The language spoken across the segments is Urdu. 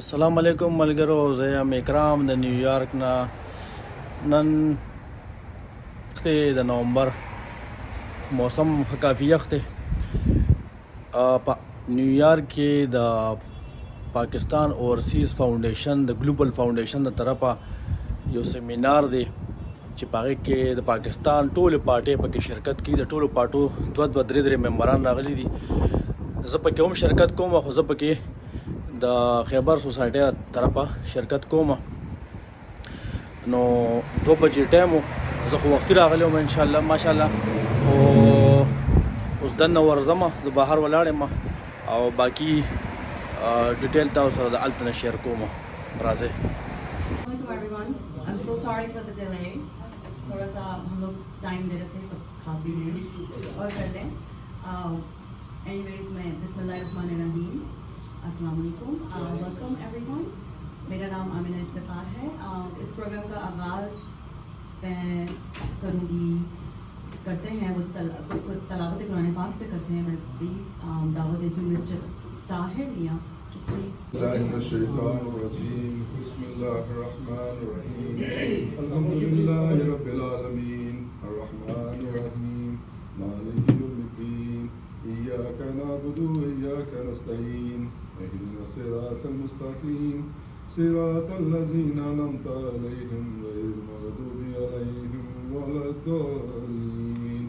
السلام علیکم ملګرو، زه یم اکرام د نیویارک نه. نن د نومبر موسم کافي یخ دی. په نیویارک کې د پاکستان اوورسیز فاونډیشن د ګلوبل فاونډیشن د طرفه یو سیمینار دی چې په هغې کې د پاکستان ټولې پارټۍ پکې شرکت کوي. د ټولو پارټو دوه درې ممبران راغلي دي. زه پکې هم شرکت کوم، خو زه پکې د خیبر سوسایټۍ طرفه شرکت کوم. نو 2 بجې ټایم و، زه خو وختي راغلی وم انشاءالله ماشاءالله، خو اوس دننه ورځم، زه بهر ولاړ یم او باقي ډیټیل تاسو سره د هلته نه شیر کوم. راځئ. Welcome everyone. I'm so sorry for the delay. تھوڑا سا ہم لوگ ٹائم دے رہے تھے سب کھا پی لیں اور کر لیں. اینی ویز میں بسم اللہ الرحمن الرحیم. السلام علیکم. Welcome every one. میرا نام آمینہ افتخار ہے. اس پروگرام کا آغاز میں کرتے ہیں وہ تلاوت قرآن پاک سے کرتے ہیں. میں پلیز دعوت دیتی ہوں مسٹر طاہر میاں. من الشیطان الرجیم. بسم اللہ الرحمن الرحیم. الحمد للہ رب العالمین الرحمن الرحیم مالک یوم الدین. ایاک نعبد و ایاک نستعین. اهدنا الصراط المستقیم صراط الذین انعمت علیہم غیر المغضوب علیہم ولا الضالین.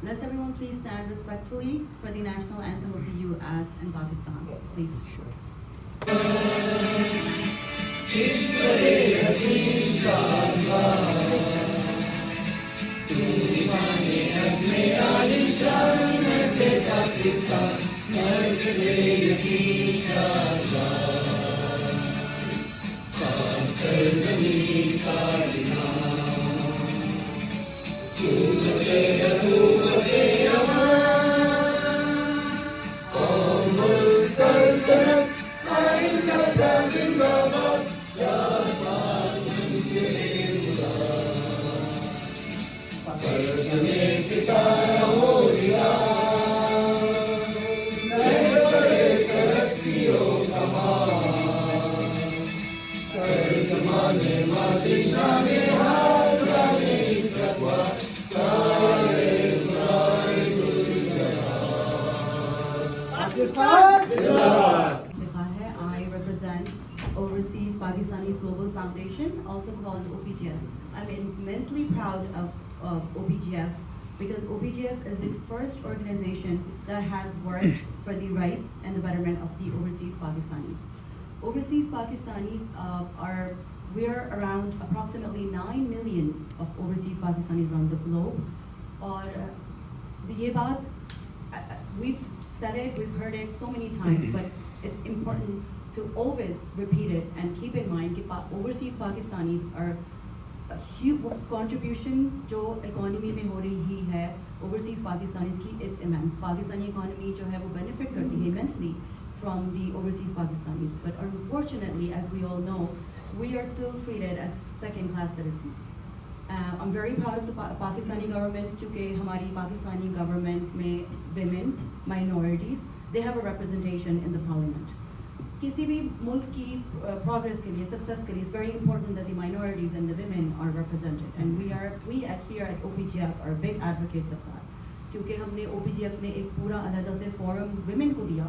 Let's everyone please stand respectfully for the national anthem of the US and Pakistan, please. I represent Overseas Pakistanis Global Foundation, also called OPGF. I'm immensely proud of OPGF because OPGF is the first organization that has worked for the rights and the betterment of the overseas Pakistanis. Overseas Pakistanis we are around approximately 9 million of overseas Pakistanis around the globe. اور یہ بات we've said it, we've heard it so many times, but it's important to always repeat it and keep in mind کہ overseas Pakistanis are a huge contribution جو اکانومی میں ہو رہی ہے overseas Pakistanis کی. it's immense. پاکستانی اکانومی جو ہے وہ benefit کرتی ہے immensely from the overseas Pakistanis, but unfortunately as we all know we are still treated as second class citizens. I'm very proud of the Pakistani government کیونکہ ہماری پاکستانی گورنمنٹ میں women, minorities, they have a representation in the parliament. کسی بھی ملک کی progress کے لیے, success کے لیے, it's very important that the minorities and the women are represented, and we here at OPGF are big advocates of that. کیونکہ ہم نے OPGF نے ایک پورا علیحدہ سے فورم women کو دیا,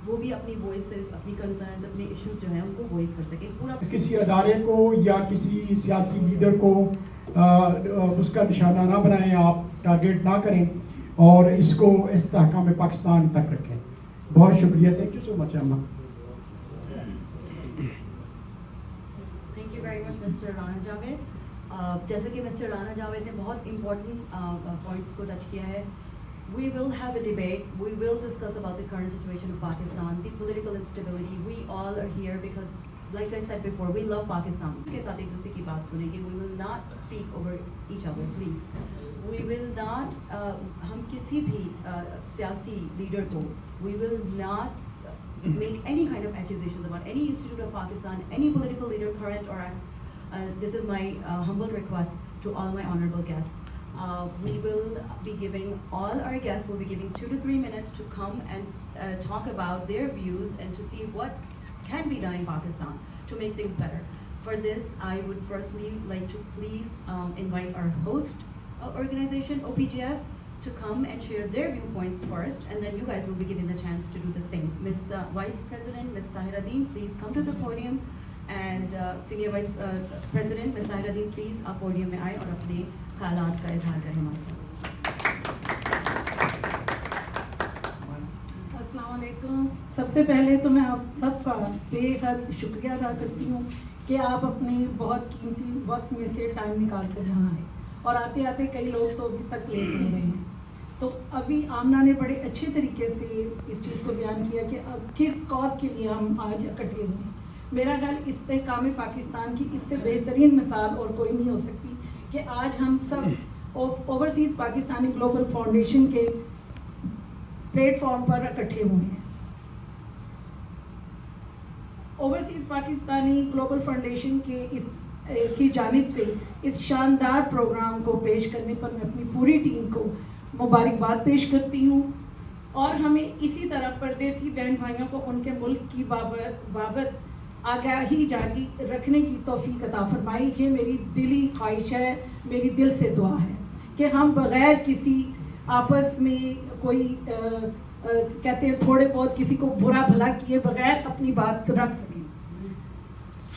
وہ بھی اپنی وائسز, اپنی کنسرنز, اپنے ایشوز جو ہیں ان کو وائس کر سکے. پورا کسی ادارے کو یا کسی سیاسی لیڈر کو اس کا نشانہ نہ بنائیں, آپ ٹارگیٹ نہ کریں اور اس کو استحکام پاکستان تک رکھیں. بہت شکریہ. تھینک یو سو مچ اما. Thank you very much mister Rana Javed. جیسے کہ مسٹر رانا جاوید نے بہت امپورٹنٹ پوائنٹس کو ٹچ کیا ہے. We will have a debate, we will discuss about the current situation of Pakistan, the political instability. We all are here because, like I said before, we love Pakistan. کے ساتھ ایک دوسرے کی بات سنیں گے. We will not speak over each other, please. We will not, ہم کسی بھی سیاسی لیڈر کو, we will not make any kind of accusations about any institute of Pakistan, any political leader, current or ex. This is my humble request to all my honorable guests. We will be giving, all our guests will be giving 2 to 3 minutes to come and talk about their views and to see what can be done in Pakistan to make things better. For this, I would firstly like to please invite our host organization, OPGF, to come and share their viewpoints first, and then you guys will be given the chance to do the same. Ms. Vice President, Ms. Tahira Deen, please come to the podium, and Senior Vice President, Ms. Tahira Deen, please آپ podium میں آئیں اور اپنے خیالات کا اظہار کریں ہمارے ساتھ. السلام علیکم. سب سے پہلے تو میں آپ سب کا بے حد شکریہ ادا کرتی ہوں کہ آپ اپنے بہت قیمتی وقت میں سے ٹائم نکال کر یہاں آئے, اور آتے آتے کئی لوگ تو ابھی تک لیٹ ہو رہے ہیں. تو ابھی آمنہ نے بڑے اچھے طریقے سے اس چیز کو بیان کیا کہ اب کس کاز کے لیے ہم آج اکٹھے ہوئے ہیں. میرا خیال استحکام پاکستان کی اس سے بہترین مثال اور کوئی نہیں ہو سکتی کہ آج ہم سب اوورسیز پاکستانی گلوبل فاؤنڈیشن کے پلیٹ فارم پر اکٹھے ہوئے ہیں. اوورسیز پاکستانی گلوبل فاؤنڈیشن کے کی جانب سے اس شاندار پروگرام کو پیش کرنے پر میں اپنی پوری ٹیم کو مبارکباد پیش کرتی ہوں, اور ہمیں اسی طرح پردیسی بہن بھائیوں کو ان کے ملک کی بابت آگاہی جاری رکھنے کی توفیق عطا فرمائی. یہ میری دلی خواہش ہے, میری دل سے دعا ہے کہ ہم بغیر کسی آپس میں کوئی کہتے ہیں تھوڑے بہت کسی کو برا بھلا کیے بغیر اپنی بات رکھ سکیں.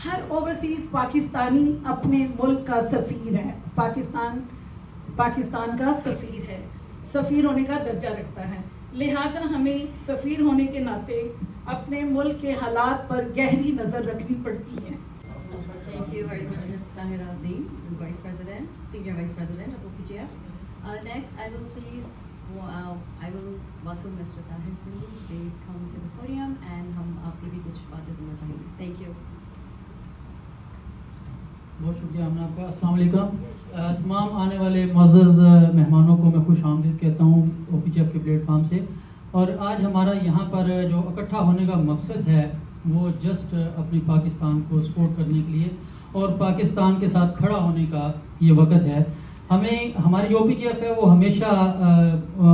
ہر اوورسیز پاکستانی اپنے ملک کا سفیر ہے, پاکستان کا سفیر ہے, سفیر ہونے کا درجہ رکھتا ہے. لہٰذا ہمیں سفیر ہونے کے ناطے اپنے ملک کے حالات پر گہری نظر رکھنی پڑتی ہے. Thank you very much, Ms. Tahira Deen, Vice President, Senior Vice President of OPGF. Next, I will welcome Mr. Tahir Singh. Please come to the podium and ہم آپ کی بھی کچھ باتیں سننا چاہیں گے. Thank you. بہت شکریہ ہم آپ کا. السلام علیکم. تمام آنے والے معزز مہمانوں کو میں خوش آمدید کہتا ہوں او پی جی ایف کے پلیٹ فارم سے. اور آج ہمارا یہاں پر جو اکٹھا ہونے کا مقصد ہے وہ جسٹ اپنی پاکستان کو سپورٹ کرنے کے لیے اور پاکستان کے ساتھ کھڑا ہونے کا یہ وقت ہے. ہماری او پی جی ایف ہے وہ ہمیشہ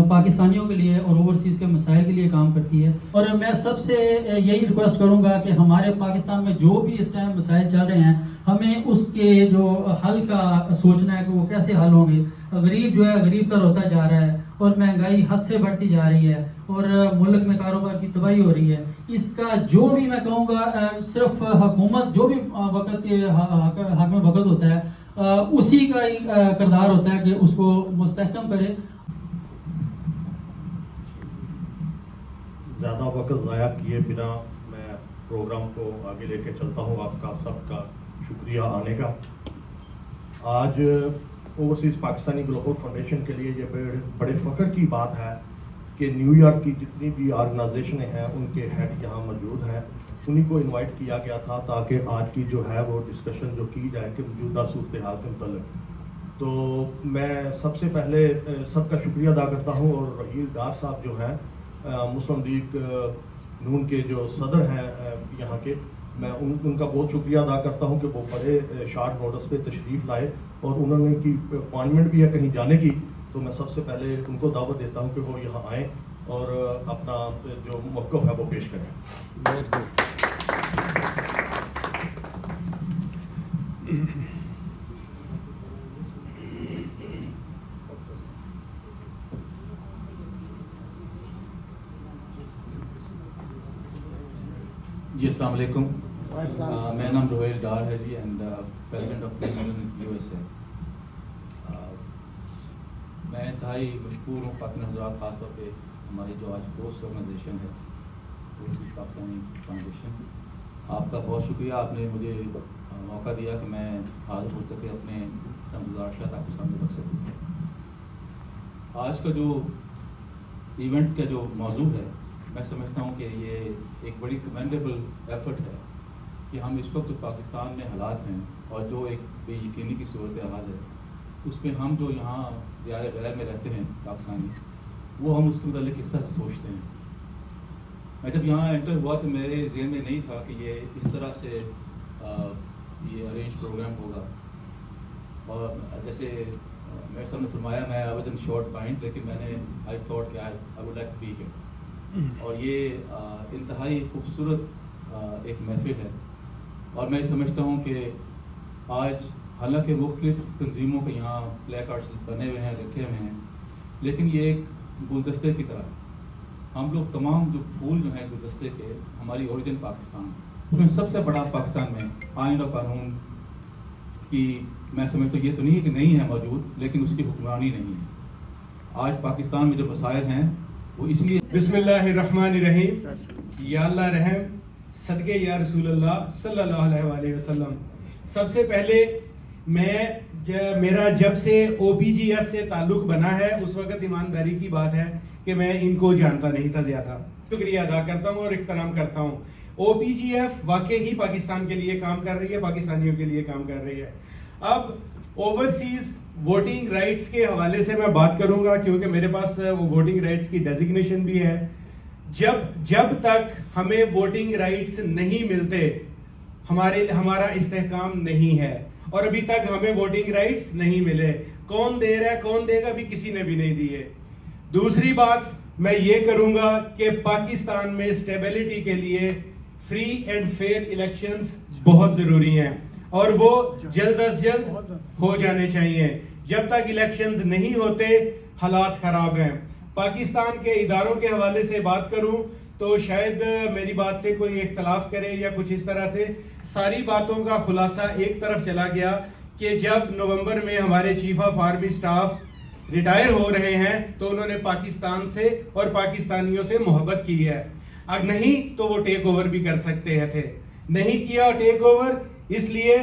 پاکستانیوں کے لیے اور اوورسیز کے مسائل کے لیے کام کرتی ہے. اور میں سب سے یہی ریکویسٹ کروں گا کہ ہمارے پاکستان میں جو بھی اس ٹائم مسائل چل رہے ہیں ہمیں اس کے جو حل کا سوچنا ہے کہ وہ کیسے حل ہوں گے. غریب جو ہے غریب تر ہوتا جا رہا ہے, اور مہنگائی حد سے بڑھتی جا رہی ہے, اور ملک میں کاروبار کی تباہی ہو رہی ہے. اس کا جو بھی میں کہوں گا صرف حکومت جو بھی وقت حق میں وقت ہوتا ہے اسی کا ہی کردار ہوتا ہے کہ اس کو مستحکم کرے. زیادہ وقت ضائع کیے بنا میں پروگرام کو آگے لے کے چلتا ہوں. آپ کا سب کا شکریہ آنے کا. آج اوورسیز پاکستانی گلوبل فاؤنڈیشن کے لیے یہ بڑے فخر کی بات ہے کہ نیو یارک کی جتنی بھی آرگنائزیشنیں ہیں ان کے ہیڈ یہاں موجود ہیں. انہیں کو انوائٹ کیا گیا تھا تاکہ آج کی جو ہے وہ ڈسکشن جو کی جائے کہ موجودہ صورتحال کے متعلق. تو میں سب سے پہلے سب کا شکریہ ادا کرتا ہوں, اور رحیل ڈار صاحب جو ہیں مسلم لیگ نون کے جو صدر ہیں یہاں کے, میں ان کا بہت شکریہ ادا کرتا ہوں کہ وہ بڑے شارٹ نوٹس پہ تشریف لائے, اور انہوں نے کی اپائنٹمنٹ بھی ہے کہیں جانے کی. تو میں سب سے پہلے ان کو دعوت دیتا ہوں کہ وہ یہاں آئیں اور اپنا جو موقف ہے وہ پیش کریں. بہت بہت جی السلام علیکم. میرا نام روہیل ڈار ہے ji, and president of U S A. میں انتہائی مشکور ہوں خاتون حضرات, خاص طور پہ ہماری جو آج پوسٹ آرگنائزیشن ہے اوورسیز پاکستانی فاؤنڈیشن. آپ کا بہت شکریہ, آپ نے مجھے موقع دیا کہ میں حاضر ہو سکے, اپنے گزارشات آپ کے سامنے رکھ سکوں. آج کا جو ایونٹ کا جو موضوع ہے میں سمجھتا ہوں کہ یہ ایک بڑی کمینڈیبل ایفرٹ ہے کہ ہم اس وقت جو پاکستان میں حالات ہیں اور جو ایک بے یقینی کی صورتحال ہے اس میں ہم جو یہاں دیار غیر میں رہتے ہیں پاکستانی, وہ ہم اس کے متعلق کس طرح سے سوچتے ہیں. میں جب یہاں انٹر ہوا تو میرے ذہن میں نہیں تھا کہ یہ اس طرح سے یہ ارینج پروگرام ہوگا. اور جیسے میرے سامنے فرمایا میں I was in short mind, لیکن میں نے آئی تھاٹ کہ I would like to be here. اور یہ انتہائی خوبصورت ایک محفل ہے، اور میں سمجھتا ہوں کہ آج حالانکہ مختلف تنظیموں کے یہاں پلے کارڈس بنے ہوئے ہیں، رکھے ہوئے ہیں، لیکن یہ ایک گلدستے کی طرح ہے. ہم لوگ تمام جو پھول جو ہیں گلدستے کے، ہماری اوریجن پاکستان ہے. اس میں سب سے بڑا پاکستان میں آئین و قانون کی میں سمجھتا ہوں یہ تو نہیں ہے کہ نہیں ہے موجود، لیکن اس کی حکمرانی نہیں ہے. آج پاکستان میں جو مسائل ہیں وہ اس لیے بسم اللہ الرحمن الرحیم. یا اللہ رحم، صدقے یا رسول اللہ صلی اللہ علیہ وآلہ وسلم. سب سے پہلے میرا جب سے OPGF سے تعلق بنا ہے اس وقت ایمانداری کی بات ہے کہ میں ان کو جانتا نہیں تھا زیادہ. شکریہ ادا کرتا ہوں اور احترام کرتا ہوں. OPGF واقعی پاکستان کے لیے کام کر رہی ہے، پاکستانیوں کے لیے کام کر رہی ہے. اب اوورسیز ووٹنگ رائٹس کے حوالے سے میں بات کروں گا کیونکہ میرے پاس ووٹنگ رائٹس کی ڈیزگنیشن بھی ہے. جب تک ہمیں ووٹنگ رائٹس نہیں ملتے ہمارا استحکام نہیں ہے، اور ابھی تک ہمیں ووٹنگ رائٹس نہیں ملے. کون دے رہا ہے، کون دے گا، بھی کسی نے بھی نہیں دیے. دوسری بات میں یہ کروں گا کہ پاکستان میں اسٹیبلٹی کے لیے فری اینڈ فیئر الیکشنز بہت ضروری ہیں، اور وہ جلد از جلد ہو جانے چاہیے. جب تک الیکشنز نہیں ہوتے حالات خراب ہیں. پاکستان کے اداروں کے حوالے سے بات کروں تو شاید میری بات سے کوئی اختلاف کرے یا کچھ اس طرح سے. ساری باتوں کا خلاصہ ایک طرف چلا گیا کہ جب نومبر میں ہمارے chief of army staff retire ہو رہے ہیں تو انہوں نے پاکستان سے اور پاکستانیوں سے محبت کی ہے. اگر نہیں تو وہ ٹیک اوور بھی کر سکتے تھے، نہیں کیا ٹیک اوور، اس لیے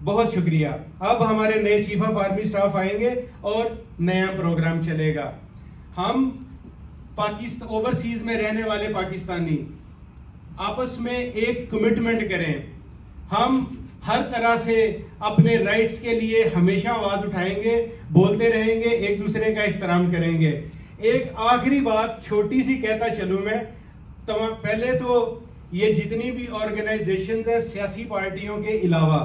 بہت شکریہ. اب ہمارے نئے چیف آف آرمی سٹاف آئیں گے اور نیا پروگرام چلے گا. ہم اوورسیز میں رہنے والے پاکستانی آپس میں ایک کمٹمنٹ کریں. ہم ہر طرح سے اپنے رائٹس کے لیے ہمیشہ آواز اٹھائیں گے، بولتے رہیں گے، ایک دوسرے کا احترام کریں گے. ایک آخری بات چھوٹی سی کہتا چلوں میں. پہلے تو یہ جتنی بھی آرگنائزیشنز ہیں سیاسی پارٹیوں کے علاوہ،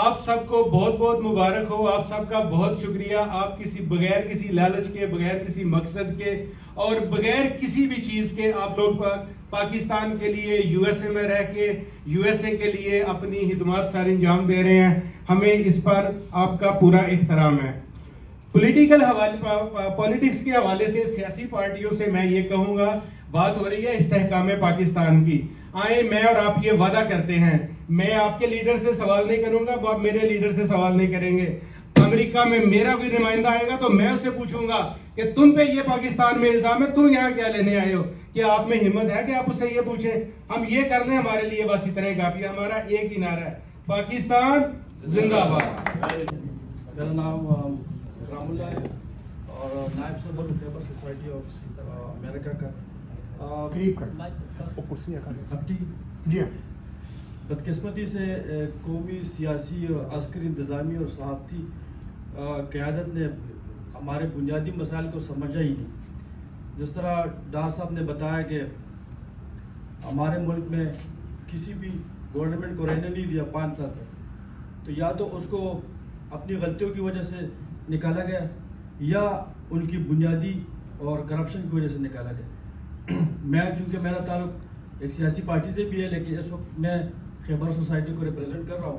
آپ سب کو بہت بہت مبارک ہو. آپ سب کا بہت شکریہ. آپ بغیر کسی لالچ کے، بغیر کسی مقصد کے اور بغیر کسی بھی چیز کے آپ لوگ پاکستان کے لیے USA میں رہ کے USA کے لیے اپنی خدمات سارے انجام دے رہے ہیں. ہمیں اس پر آپ کا پورا احترام ہے. پولیٹکس کے حوالے سے سیاسی پارٹیوں سے میں یہ کہوں گا، بات ہو رہی ہے استحکام پاکستان کی. آئیں میں اور آپ یہ وعدہ کرتے ہیں، میں آپ کے لیڈر سے سوال نہیں کروں گا، آپ میرے لیڈر سے سوال نہیں کریں گے. امریکہ میں میرا کوئی نمائندہ آئے گا تو میں اس سے پوچھوں گا کہ تم پہ یہ پاکستان میں الزام ہے، تم یہاں کیا لینے آئے ہو؟ کیا آپ میں ہمت ہے کہ آپ اس سے یہ پوچھیں؟ ہم یہ کر لیں، ہمارے لیے بس اتنا ہی کافی ہے. ہمارا ایک ہی نعرہ ہے، پاکستان زندہ باد. میرا نام اکرام اللہ ہے اور نائب صدر خیبر سوسائٹی آف امریکہ کا. بدقسمتی سے قومی، سیاسی، عسکری، انتظامی اور صحافتی قیادت نے ہمارے بنیادی مسائل کو سمجھا ہی نہیں. جس طرح ڈار صاحب نے بتایا کہ ہمارے ملک میں کسی بھی گورنمنٹ کو رہنے نہیں دیا 5 سال تک، تو یا تو اس کو اپنی غلطیوں کی وجہ سے نکالا گیا یا ان کی بنیادی اور کرپشن کی وجہ سے نکالا گیا. میں چونکہ میرا تعلق ایک سیاسی پارٹی سے بھی ہے، لیکن اس وقت میں خیبر سوسائٹی کو ریپرزینٹ کر رہا ہوں.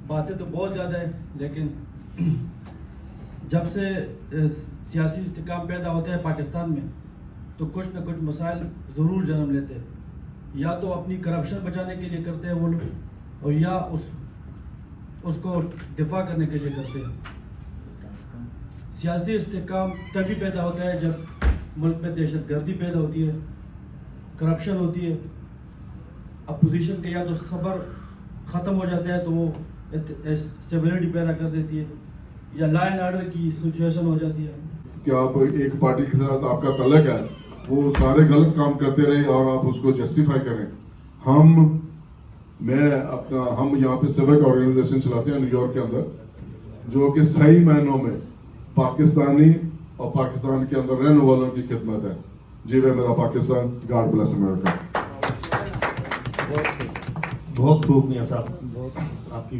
باتیں تو بہت زیادہ ہیں، لیکن جب سے سیاسی استحکام پیدا ہوتا ہے پاکستان میں تو کچھ نہ کچھ مسائل ضرور جنم لیتے ہیں. یا تو اپنی کرپشن بچانے کے لیے کرتے ہیں وہ لوگ، اور یا اس کو دفاع کرنے کے لیے کرتے ہیں. سیاسی استحکام تبھی پیدا ہوتا ہے جب ملک میں دہشت گردی پیدا ہوتی ہے، کرپشن ہوتی ہے، اپوزیشن کا یا تو صبر ختم ہو جاتا ہے تو وہ اسٹیبلٹی پیدا کر دیتی ہے، یا لا اینڈ آرڈر کی سچویشن ہو جاتی ہے. کہ آپ ایک پارٹی کے ساتھ آپ کا تعلق ہے، وہ سارے غلط کام کرتے رہے اور آپ اس کو جسٹیفائی کریں. ہم یہاں پہ سیوک آرگنائزیشن چلاتے ہیں نیو یارک کے اندر، جو کہ صحیح معنوں میں پاکستانی اور پاکستان کے اندر رہنے والوں کی خدمت ہے. جی وہ میرا پاکستان. گاڈ بلیس امریکہ. بہت خوب میاں صاحب، آپ کی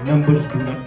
Numbers do not